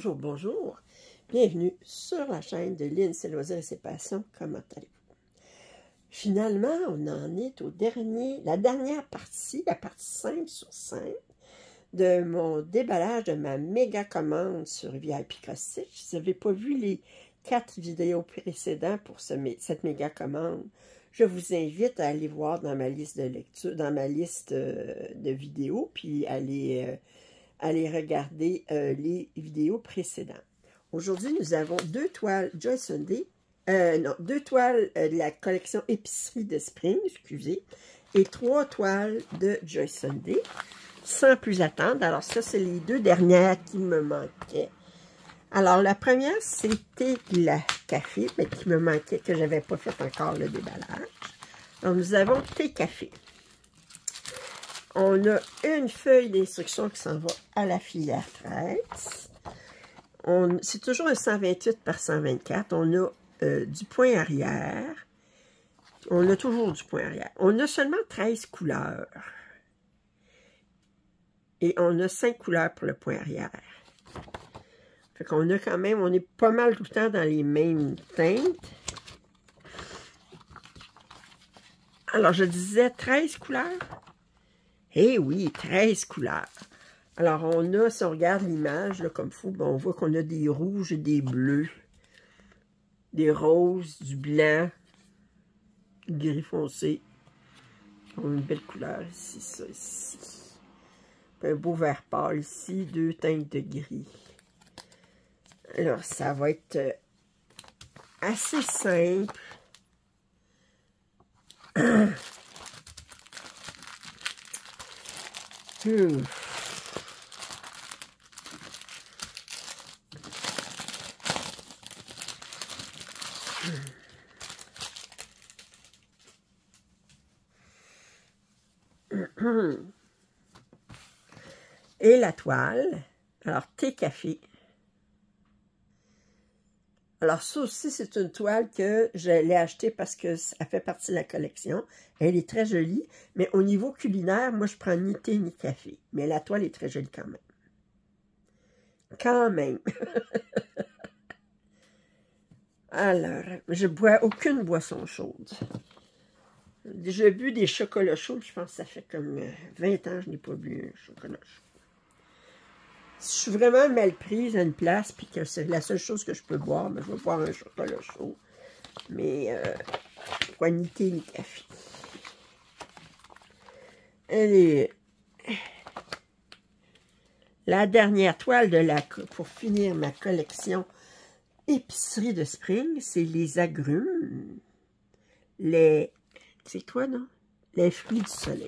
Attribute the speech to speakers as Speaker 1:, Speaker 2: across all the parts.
Speaker 1: Bonjour, bonjour. Bienvenue sur la chaîne de Lynn, ses loisirs et ses passions. Comment allez-vous? Finalement, on en est au la dernière partie, la partie 5 sur 5 de mon déballage de ma méga commande sur VIP Cross Stitch. Si vous n'avez pas vu les 4 vidéos précédentes pour cette méga commande, je vous invite à aller voir dans ma liste de lecture, dans ma liste de vidéos, puis aller regarder les vidéos précédentes. Aujourd'hui, nous avons 2 toiles Joy Sunday, deux toiles de la collection Épicerie de Spring, excusez, et 3 toiles de Joy Sunday. Sans plus attendre, alors ça, c'est les 2 dernières qui me manquaient. Alors, la première, c'était la café, mais qui me manquait, que je n'avais pas fait encore le déballage. Donc, nous avons thé café. On a une feuille d'instruction qui s'en va à la filière 13. C'est toujours un 128 par 124. On a du point arrière. On a toujours du point arrière. On a seulement 13 couleurs. Et on a 5 couleurs pour le point arrière. Fait qu'on a quand même, on est pas mal tout le temps dans les mêmes teintes. Alors, je disais 13 couleurs. Eh oui, 13 couleurs. Alors, on a, si on regarde l'image, comme il faut, on voit qu'on a des rouges et des bleus, des roses, du blanc, du gris foncé. On a une belle couleur ici, ça, ici. Un beau vert pâle ici, 2 teintes de gris. Alors, ça va être assez simple. Et la toile, alors thé café. Alors ça aussi, c'est une toile que je l'ai achetée parce que ça fait partie de la collection. Elle est très jolie, mais au niveau culinaire, moi je prends ni thé ni café. Mais la toile est très jolie quand même. Quand même. Alors, je bois aucune boisson chaude. J'ai déjà bu des chocolats chauds, je pense que ça fait comme 20 ans que je n'ai pas bu un chocolat chaud. Si je suis vraiment mal prise à une place, puis que c'est la seule chose que je peux boire, ben, je vais boire un chocolat chaud. Mais, pas ni thé ni café. Allez. La dernière toile pour finir ma collection Épicerie de Spring, c'est les agrumes, c'est quoi, non? Les fruits du soleil.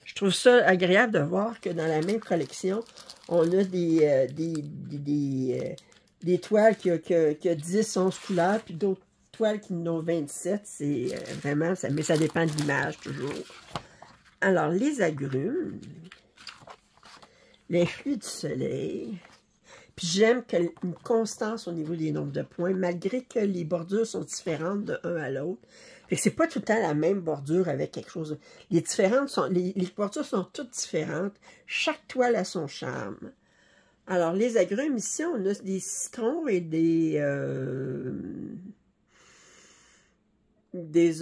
Speaker 1: Je trouve ça agréable de voir que dans la même collection, on a des toiles qui ont 10, 11 couleurs, puis d'autres toiles qui en ont 27. C'est vraiment, mais ça dépend de l'image toujours. Alors, les agrumes, les fruits du soleil. Puis j'aime qu'il y ait une constance au niveau des nombres de points, malgré que les bordures sont différentes de un à l'autre. Fait que c'est pas tout le temps la même bordure avec quelque chose. Les bordures sont toutes différentes. Chaque toile a son charme. Alors, les agrumes, ici, on a des citrons et des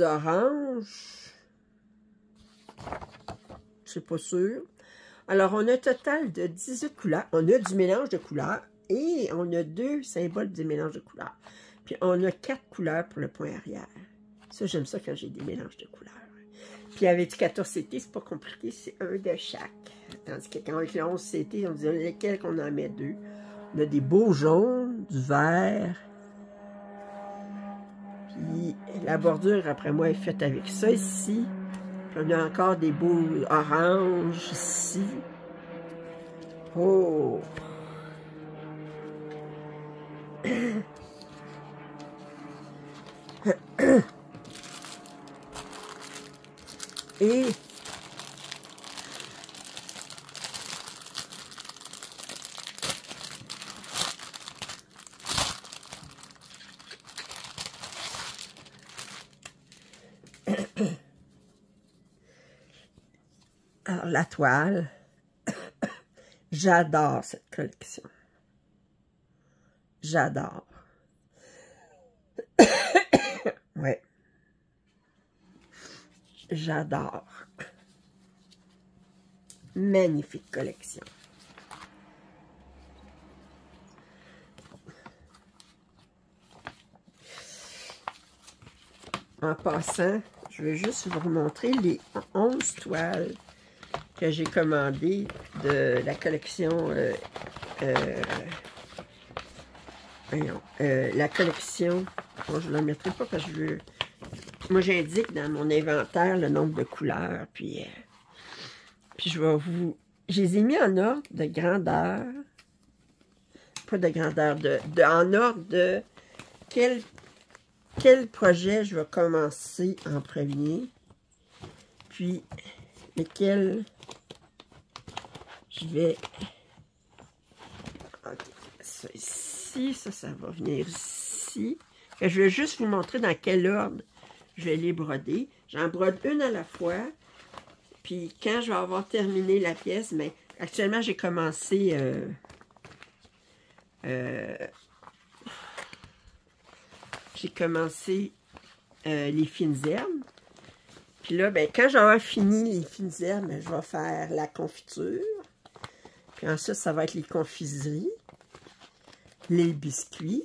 Speaker 1: oranges. Je suis pas sûre. Alors, on a un total de 18 couleurs. On a du mélange de couleurs et on a 2 symboles du mélange de couleurs. Puis, on a 4 couleurs pour le point arrière. Ça, j'aime ça quand j'ai des mélanges de couleurs. Puis, avec du 14 CT, c'est pas compliqué, c'est un de chaque. Tandis que quand avec le 11 CT, on dit lesquels qu'on en met 2. On a des beaux jaunes, du vert. Puis, la bordure, après moi, est faite avec ça ici. On a encore des beaux oranges ici. Oh! Et Alors, la toile. J'adore cette collection. J'adore. Ouais. J'adore. Magnifique collection. En passant, je vais juste vous montrer les 11 toiles que j'ai commandées de la collection la collection, bon, je ne la mettrai pas parce que je veux... Moi, j'indique dans mon inventaire le nombre de couleurs, puis je vais vous... Je les ai mis en ordre de grandeur, pas de grandeur, en ordre de quel projet je vais commencer en premier, puis lequel je vais... Ok, ça ici, ça va venir ici. Et je vais juste vous montrer dans quel ordre je vais les broder. J'en brode une à la fois. Puis quand je vais avoir terminé la pièce, mais actuellement j'ai commencé les fines herbes. Puis là, ben, quand j'aurai fini les fines herbes, ben, je vais faire la confiture. Puis ensuite, ça va être les confiseries, les biscuits,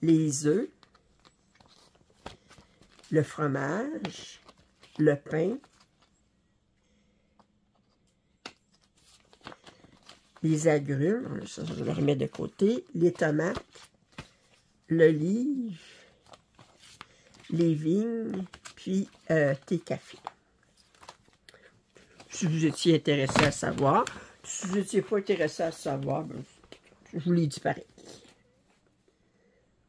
Speaker 1: les œufs, le fromage, le pain, les agrumes, ça je vais le remettre de côté, les tomates, l'olive, les vignes, puis thé café. Si vous étiez intéressé à savoir, si vous n'étiez pas intéressé à savoir, ben, je vous l'ai dit pareil.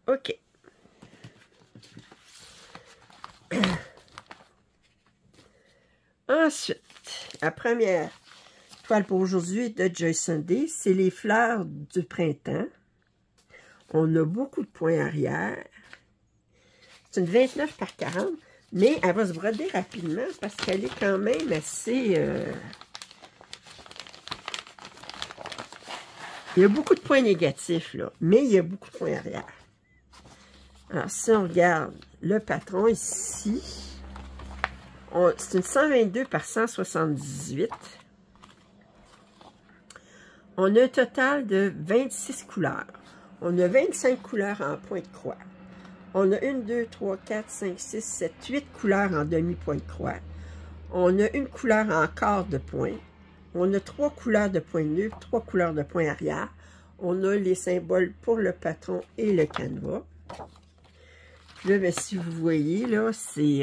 Speaker 1: OK. Ensuite, la première toile pour aujourd'hui de Joy Sunday, c'est les fleurs du printemps. On a beaucoup de points arrière. C'est une 29 par 40, mais elle va se broder rapidement parce qu'elle est quand même assez... Il y a beaucoup de points négatifs, là, mais il y a beaucoup de points arrière. Alors, si on regarde le patron ici, c'est une 122 par 178. On a un total de 26 couleurs. On a 25 couleurs en point de croix. On a 1, 2, 3, 4, 5, 6, 7, 8 couleurs en demi-point de croix. On a une couleur en quart de point. On a 3 couleurs de point neutre, 3 couleurs de point arrière. On a les symboles pour le patron et le canevas. Là, ben, si vous voyez, là, c'est... il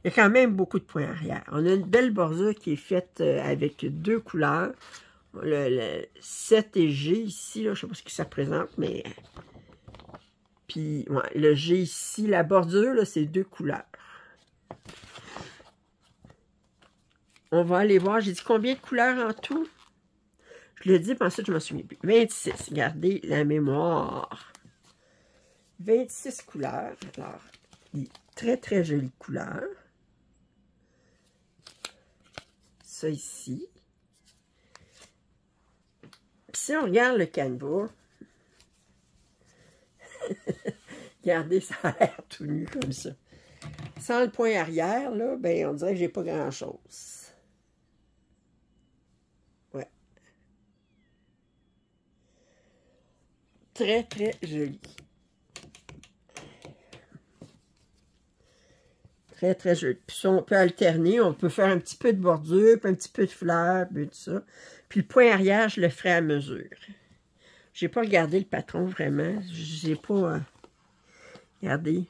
Speaker 1: y a quand même beaucoup de points arrière. On a une belle bordure qui est faite avec 2 couleurs. Le 7 et G ici, là, je ne sais pas ce que ça représente, mais... Puis, ouais, le G ici, la bordure, là, c'est 2 couleurs. On va aller voir, j'ai dit combien de couleurs en tout? Je l'ai dit, puis ensuite, je m'en souviens plus. 26, regardez la mémoire. 26 couleurs. Alors, des très, très jolies couleurs. Ça ici. Puis si on regarde le canevas, regardez, ça a l'air tout nu comme ça. Sans le point arrière, là, ben, on dirait que j'ai pas grand-chose. Ouais. Très, très joli. Très, très joli. Puis ça, on peut alterner. On peut faire un petit peu de bordure, puis un petit peu de fleurs, puis tout ça. Puis le point arrière, je le ferai à mesure. J'ai pas regardé le patron, vraiment. J'ai pas... regardez.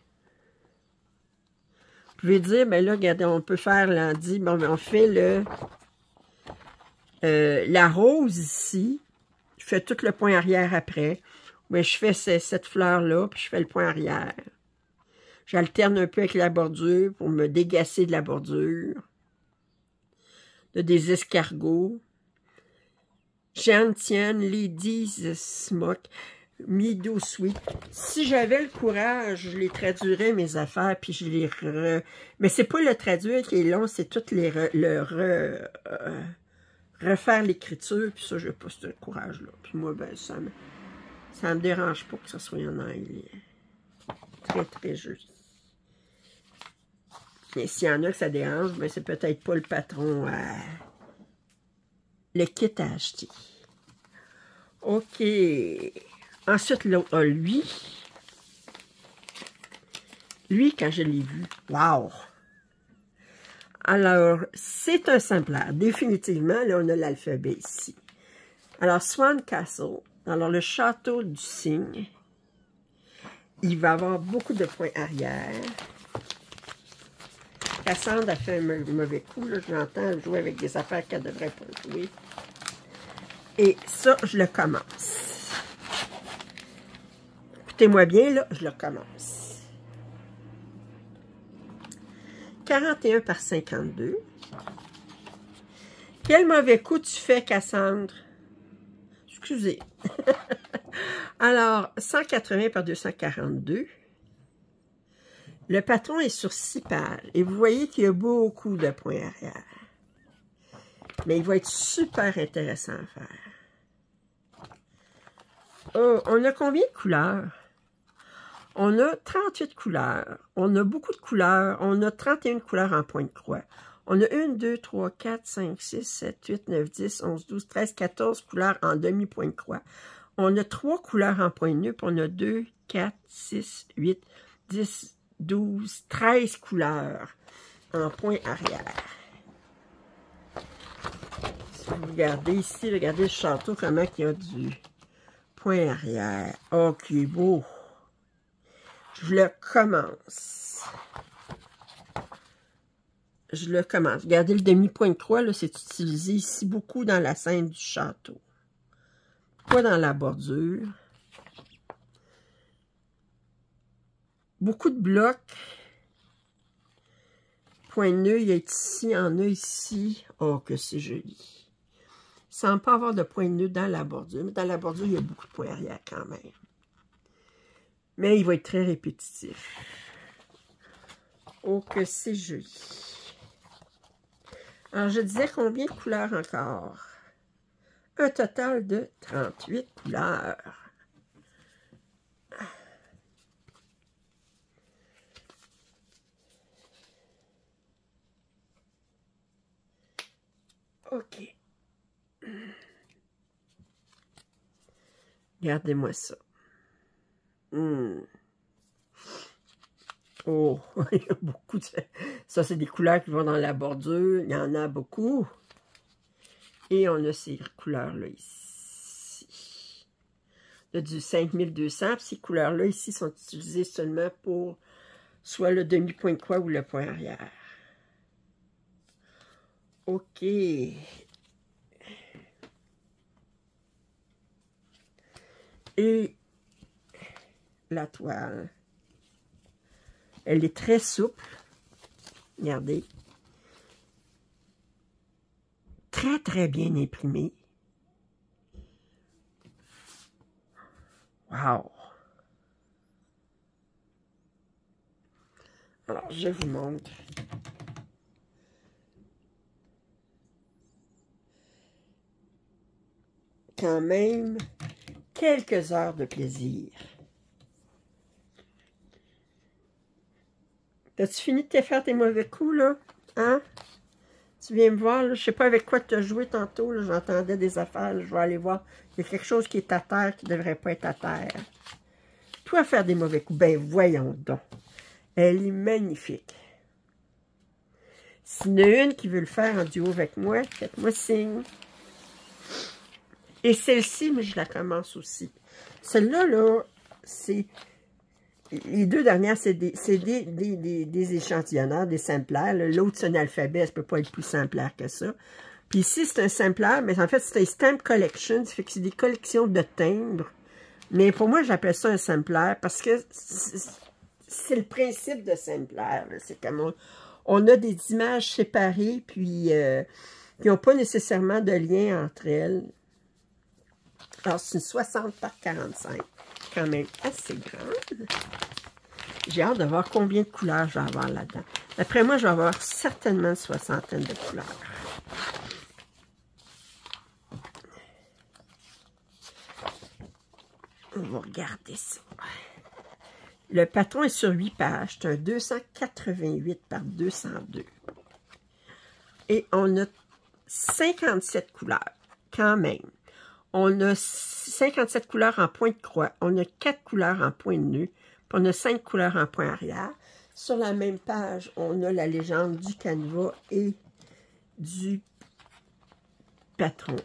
Speaker 1: Vous pouvez dire, ben là, regardez, on peut faire lundi. Bon, ben on fait la rose ici. Je fais tout le point arrière après. Mais je fais cette fleur-là, puis je fais le point arrière. J'alterne un peu avec la bordure pour me dégacer de la bordure. Là, des escargots. Gentian, Ladies Smoke. Mido Sweet. Si j'avais le courage, je les traduirais mes affaires, puis je les Mais c'est pas le traduire qui est long, c'est tout refaire l'écriture, puis ça, j'ai pas ce courage-là. Puis moi, ben, ça me dérange pas que ça soit en anglais. Très, très juste. Mais s'il y en a que ça dérange, ben c'est peut-être pas le patron le kit à acheter. OK. Ensuite, l'autre, lui. Lui, quand je l'ai vu, wow! Alors, c'est un simpleur. Définitivement, là, on a l'alphabet ici. Alors, Swan Castle. Alors, le château du cygne. Il va avoir beaucoup de points arrière. Cassandre a fait un mauvais coup, là, je l'entends jouer avec des affaires qu'elle ne devrait pas jouer. Et ça, je le commence. Écoutez-moi bien, là, je le commence. 41 par 52. Quel mauvais coup tu fais, Cassandre? Excusez. Alors, 180 par 242. Le patron est sur 6 pages. Et vous voyez qu'il y a beaucoup de points arrière. Mais il va être super intéressant à faire. Oh, on a combien de couleurs? On a 38 couleurs. On a beaucoup de couleurs. On a 31 couleurs en point de croix. On a 1, 2, 3, 4, 5, 6, 7, 8, 9, 10, 11, 12, 13, 14 couleurs en demi-point de croix. On a 3 couleurs en point de nœud. Puis on a 2, 4, 6, 8, 10, 12, 13 couleurs en point arrière. Si vous regardez ici, regardez le château, comment il y a du point arrière. Oh, qui est beau! Je le commence. Je le commence. Regardez le demi-point de croix, là, c'est utilisé ici beaucoup dans la scène du château. Pas dans la bordure. Beaucoup de blocs. Point de nœud, il est ici, il y en a ici. Oh, que c'est joli. Il ne semble pas avoir de point de nœud dans la bordure. Mais dans la bordure, il y a beaucoup de points arrière quand même. Mais il va être très répétitif. Oh, que c'est joli. Alors, je disais combien de couleurs encore? Un total de 38 couleurs. OK. Regardez-moi ça. Oh, il y a beaucoup de... Ça, c'est des couleurs qui vont dans la bordure. Il y en a beaucoup. Et on a ces couleurs-là ici. Il y a du 5200. Ces couleurs-là ici sont utilisées seulement pour soit le demi-point de croix ou le point arrière. OK. Et la toile. Elle est très souple. Regardez. Très, très bien imprimée. Wow! Alors, je vous montre. Quand même, quelques heures de plaisir. T'as-tu fini de te faire tes mauvais coups, là? Hein? Tu viens me voir, là? Je sais pas avec quoi tu as joué tantôt, là. J'entendais des affaires, là. Je vais aller voir. Il y a quelque chose qui est à terre qui ne devrait pas être à terre. Toi, faire des mauvais coups. Ben, voyons donc. Elle est magnifique. S'il y en a une qui veut le faire en duo avec moi, faites-moi signe. Et celle-ci, mais je la commence aussi. Celle-là, là, c'est... Les deux dernières, c'est des échantillonneurs, des simplaires. L'autre, c'est un alphabet, ça ne peut pas être plus simplaire que ça. Puis ici, c'est un simplaire, mais en fait, c'est un stamp collection, ça fait que c'est des collections de timbres. Mais pour moi, j'appelle ça un simplaire parce que c'est le principe de simplaire. C'est comme on a des images séparées, puis qui n'ont pas nécessairement de lien entre elles. Alors, c'est une 60 par 45. quand même assez grande. J'ai hâte de voir combien de couleurs je vais avoir là-dedans. D'après moi, je vais avoir certainement une soixantaine de couleurs. On va regarder ça. Le patron est sur 8 pages. C'est un 288 par 202. Et on a 57 couleurs, quand même. On a 57 couleurs en point de croix. On a 4 couleurs en point de nœud. Puis on a 5 couleurs en point arrière. Sur la même page, on a la légende du canevas et du patron.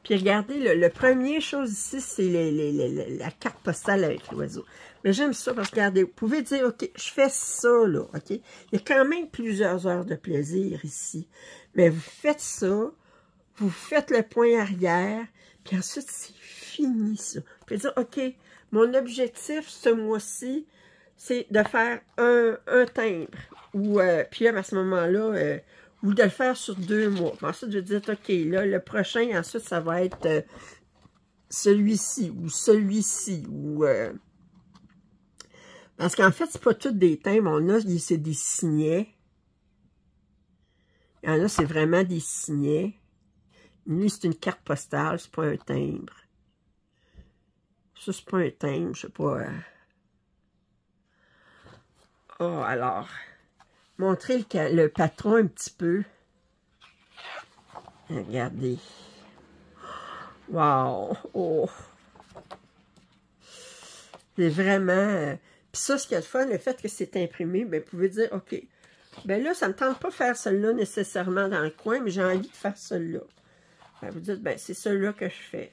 Speaker 1: Puis regardez, le premier chose ici, c'est la carte postale avec l'oiseau. Mais j'aime ça parce que, regardez, vous pouvez dire, OK, je fais ça, là, OK? Il y a quand même plusieurs heures de plaisir ici. Mais vous faites ça, vous faites le point arrière, puis ensuite, c'est fini, ça. Vous pouvez dire, OK, mon objectif ce mois-ci, c'est de faire un timbre. Ou, puis à ce moment-là, ou de le faire sur 2 mois. Puis ensuite, je vais dire, OK, là, le prochain, ensuite, ça va être celui-ci, ou celui-ci, ou... parce qu'en fait, c'est pas tous des timbres. On a, c'est des signets. Il y en a, c'est vraiment des signets. Lui, c'est une carte postale, c'est pas un timbre. Ça, c'est pas un timbre, je sais pas. Oh, alors, montrer le patron un petit peu. Regardez. Wow! Oh! C'est vraiment... Puis ça, ce qu'il y a de fun, le fait que c'est imprimé, bien, vous pouvez dire, OK, ben là, ça ne me tente pas de faire celle-là nécessairement dans le coin, mais j'ai envie de faire celle-là. Ben, vous dites, ben, c'est celle-là que je fais.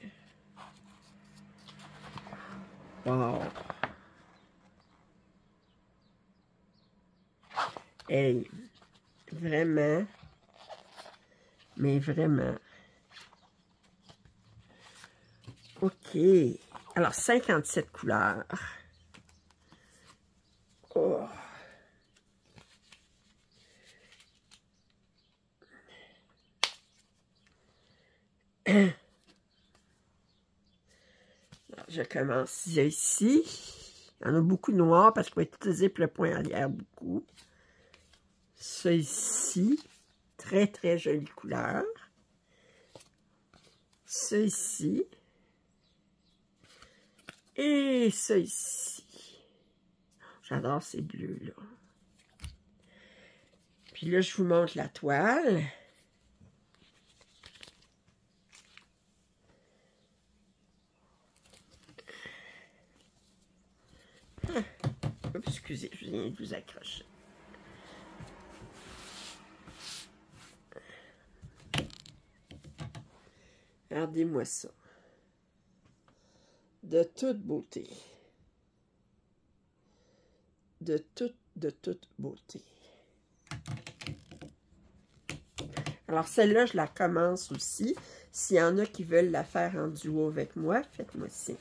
Speaker 1: Wow! Hey! Vraiment, mais vraiment. OK. Alors, 57 couleurs. Oh. Alors, je commence ici. Il y en a beaucoup de noir parce qu'il va être utilisé pour le point arrière beaucoup. Ça ici. Très, très jolie couleur. Ça ici. Et ça ici. J'adore ces bleus-là. Puis là, je vous montre la toile. Oups, excusez, je viens de vous accrocher. Regardez-moi ça. De toute beauté. De toute beauté. Alors, celle-là, je la commence aussi. S'il y en a qui veulent la faire en duo avec moi, faites-moi signe.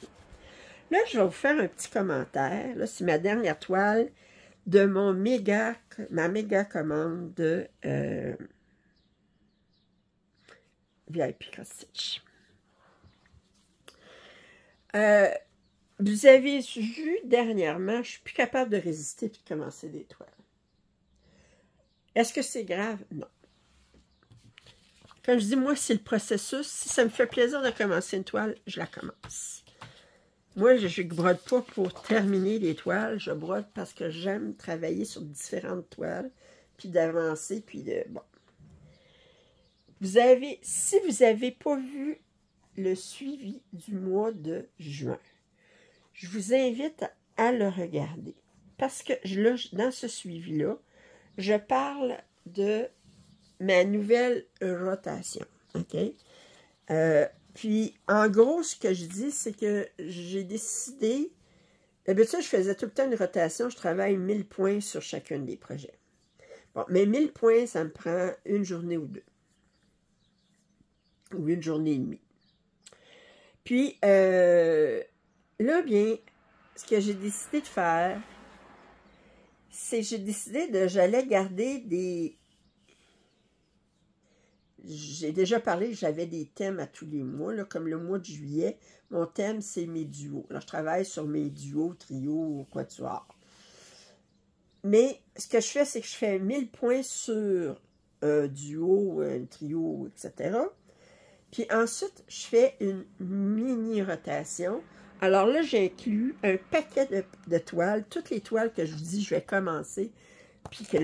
Speaker 1: Là, je vais vous faire un petit commentaire. Là, c'est ma dernière toile de ma méga commande de VIP Cross Stitch. Vous avez vu dernièrement, je ne suis plus capable de résister et de commencer des toiles. Est-ce que c'est grave? Non. Comme je dis, moi, c'est le processus. Si ça me fait plaisir de commencer une toile, je la commence. Moi, je ne brode pas pour terminer les toiles. Je brode parce que j'aime travailler sur différentes toiles, puis d'avancer, puis de... Bon. Si vous n'avez pas vu le suivi du mois de juin, je vous invite à le regarder. Parce que là, dans ce suivi-là, je parle de ma nouvelle rotation. OK? Puis, en gros, ce que je dis, c'est que j'ai décidé... D'habitude, je faisais tout le temps une rotation. Je travaille 1000 points sur chacun des projets. Bon, mais 1000 points, ça me prend une journée ou 2. Ou une journée et demie. Puis, là, bien, ce que j'ai décidé de faire, c'est que j'ai décidé j'allais garder j'ai déjà parlé que j'avais des thèmes à tous les mois, là, comme le mois de juillet. Mon thème, c'est mes duos. Alors, je travaille sur mes duos, trios, quatuors. Mais ce que je fais, c'est que je fais 1000 points sur un duo, un trio, etc. Puis ensuite, je fais une mini-rotation. Alors là, j'inclus un paquet de toiles, toutes les toiles que je vous dis, je vais commencer. Puis que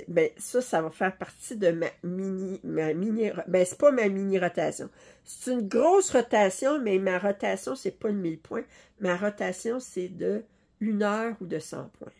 Speaker 1: ben, ça va faire partie de ma mini ben, c'est pas ma mini-rotation. C'est une grosse rotation, mais ma rotation, c'est pas de 1000 points. Ma rotation, c'est de 1 heure ou de 100 points.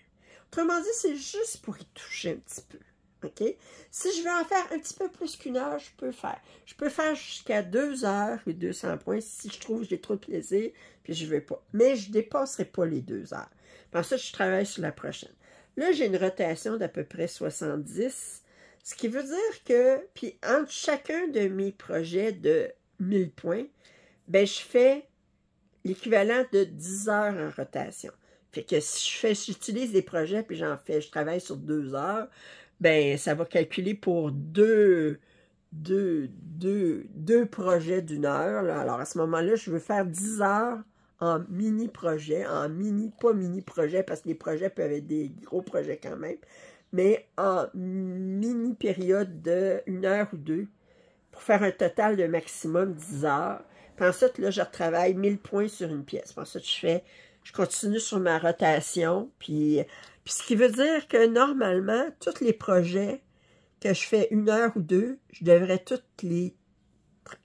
Speaker 1: Autrement dit, c'est juste pour y toucher un petit peu. OK? Si je veux en faire un petit peu plus qu'1 heure, je peux faire. Je peux faire jusqu'à 2 heures et 200 points si je trouve que j'ai trop de plaisir, puis je ne veux pas. Mais je ne dépasserai pas les 2 heures. Puis ensuite, je travaille sur la prochaine. Là, j'ai une rotation d'à peu près 70, ce qui veut dire que, puis entre chacun de mes projets de 1000 points, ben je fais l'équivalent de 10 heures en rotation. Fait que si j'utilise des projets, puis je travaille sur 2 heures, ben ça va calculer pour deux projets d'1 heure. Là. Alors, à ce moment-là, je veux faire 10 heures en mini-projet, pas mini-projet, parce que les projets peuvent être des gros projets quand même, mais en mini-période de 1 heure ou 2, pour faire un total de maximum 10 heures. Puis ensuite, là, je retravaille 1000 points sur une pièce. Puis ensuite, je continue sur ma rotation, puis ce qui veut dire que normalement, tous les projets que je fais 1 heure ou 2, je devrais tous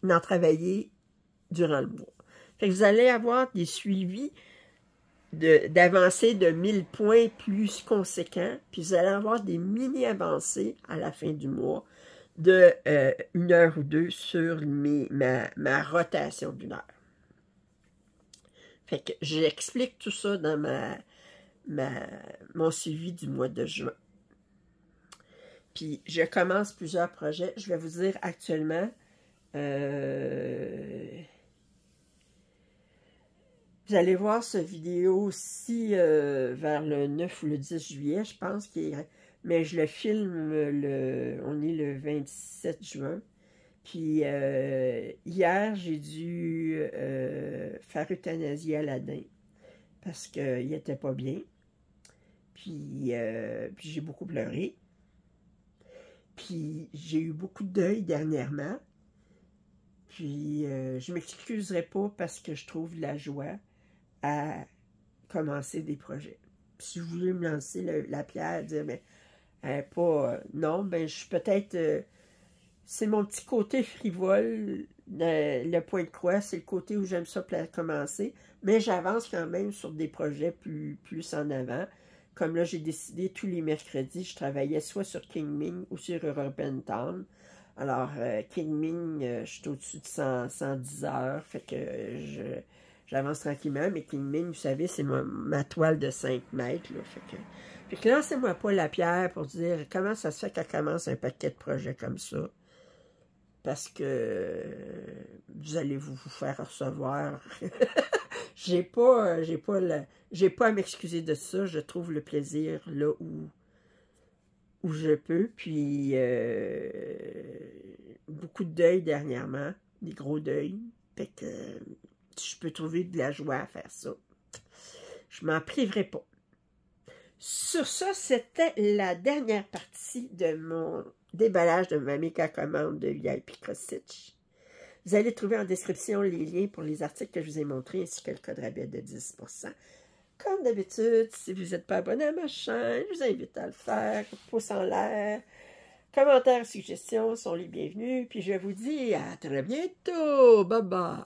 Speaker 1: en travailler durant le mois. Fait que vous allez avoir des suivis d'avancées de 1000 points plus conséquents, puis vous allez avoir des mini-avancées à la fin du mois de 1 heure ou 2 sur ma rotation d'1 heure. Fait que j'explique tout ça dans mon suivi du mois de juin. Puis, je commence plusieurs projets. Je vais vous dire actuellement, vous allez voir cette vidéo aussi vers le 9 ou le 10 juillet, je pense. Mais je le filme, on est le 27 juin. Puis, hier, j'ai dû faire euthanasier Aladdin parce qu'il n'était pas bien. Puis j'ai beaucoup pleuré. Puis j'ai eu beaucoup de deuil dernièrement. Puis je ne m'excuserai pas parce que je trouve de la joie à commencer des projets. Puis si vous voulez me lancer la pierre, dire, mais non, ben je suis peut-être... c'est mon petit côté frivole, le point de croix, c'est le côté où j'aime ça commencer. Mais j'avance quand même sur des projets plus en avant. Comme là, j'ai décidé tous les mercredis, je travaillais soit sur Kingming ou sur Urban Town. Alors, Kingming, je suis au-dessus de 110 heures, fait que j'avance tranquillement. Mais Kingming, vous savez, c'est ma toile de 5 mètres. Là, fait que lancez-moi pas la pierre pour dire comment ça se fait qu'elle commence un paquet de projets comme ça. Parce que vous allez vous faire recevoir... J'ai pas à m'excuser de ça. Je trouve le plaisir là où je peux. Puis, beaucoup de deuil dernièrement. Des gros deuils. Fait que je peux trouver de la joie à faire ça. Je m'en priverai pas. Sur ça, c'était la dernière partie de mon déballage de ma méga commande de VIP Cross Stitch. Vous allez trouver en description les liens pour les articles que je vous ai montrés, ainsi que le code rabais de 10%. Comme d'habitude, si vous n'êtes pas abonné à ma chaîne, je vous invite à le faire. Pouce en l'air. Commentaires, suggestions sont les bienvenus. Puis je vous dis à très bientôt. Bye bye.